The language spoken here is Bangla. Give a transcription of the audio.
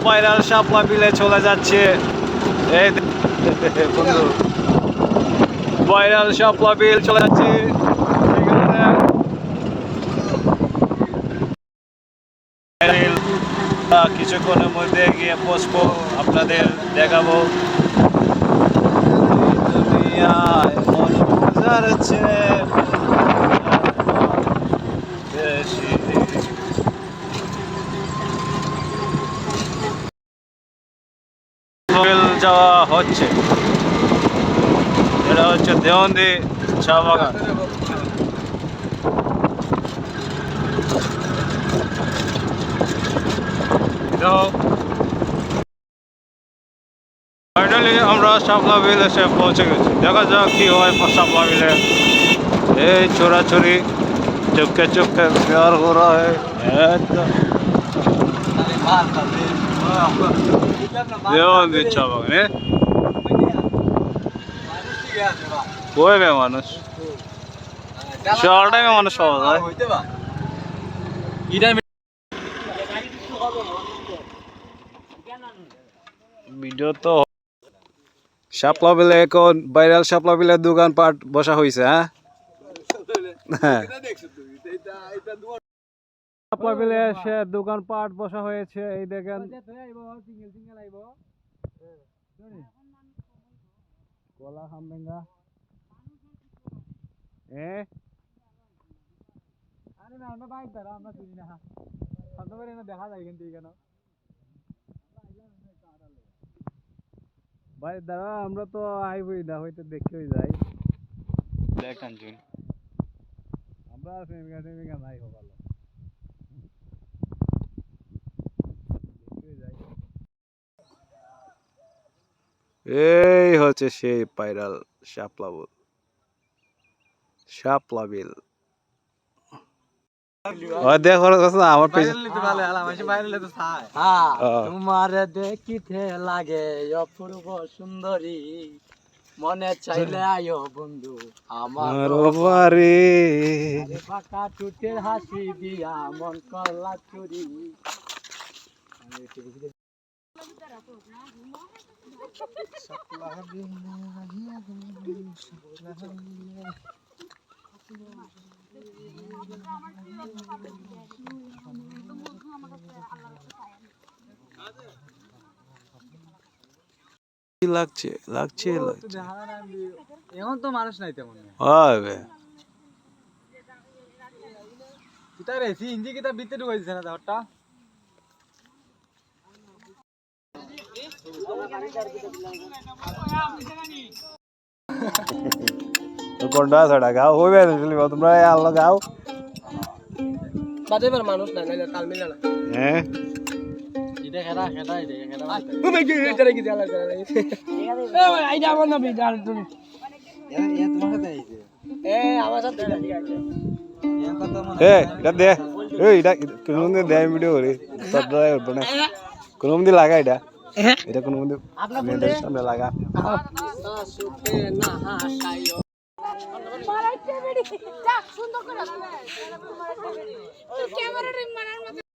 ভাইরাল শাপলা বিলে চলে যাচ্ছে। এই বন্ধু ভাইরাল শাপলা বিল চলে যাচ্ছে। কিছুক্ষণের মধ্যে গিয়ে পৌঁছবো, আপনাদের দেখাবো। দুনিয়ায় মন যাচ্ছে বেশি। যাওয়া হচ্ছে, এটা হচ্ছে দেওয়ানদি চা বাগান। ফাইনালি আমরা শাপলা বিল এসে পৌঁছে গেছি। দেখা যাক কি হয় শাপলা বিলে। এই চোরাচুরি চুপকে চুপকে প্যার हो रहा है। দেওয়ানদি চা বাগান কইবে মানুষ, শহরটাই মানুষ পাওয়া যায়। ভিডিও তো শাপলা বিলে এখন ভাইরাল শাপলা বিলের দোকানপাট বসা হয়েছে। হ্যাঁ, শাপলা বিলে এসে দোকানপাট বসা হয়েছে। এই দেখেন কলা খামবেঙ্গা দেখা যায় কিন্তু কেন ভাই দাঁড়া, আমরা তো আইবই না, হয়তো দেখতে যাই। আমরা ফেমিকা নাই ভালো এই হচ্ছে সেই ভাইরাল শাপলা বিল। তোমার দেখিতে লাগে অপূর্ব সুন্দরী, মনে চাইলে আয়ো বন্ধু আমার বাড়ি। ফাঁকা টুটের হাসি দিয়া মন করলা চুরি। লাগছে লাগছে এখন তো মানুষ নাই তেমন। কিতা রে সিএনজি কিতা ভিতরে ঢুকাইছে না দাওটা। কোনটা ছড়া গাও হইবে না, তোমরা আল্লাহ গাও বাজে বার মানুষ নাই না, তাল মিলা না। হ্যাঁ এটা খেলা খেলা এটা খেলা ও ভাই কি এটা কি জালা জালা এ ভাই আইডা আমার না বিজার তুমি এ তোমার সাথে আইছে আমার সাথে ঠিক আছে এটা দে। এটা কোন মধ্যে দেয় ভিডিও করে তোর ড্রাইভার বনে কোন মধ্যে লাগা এটা এটা কোন মধ্যে আপনাদের সামনে লাগা সুতে না হাসাইও মারাইতে বেড়ি যা সুন্দর করে ক্যামেরা রে মারার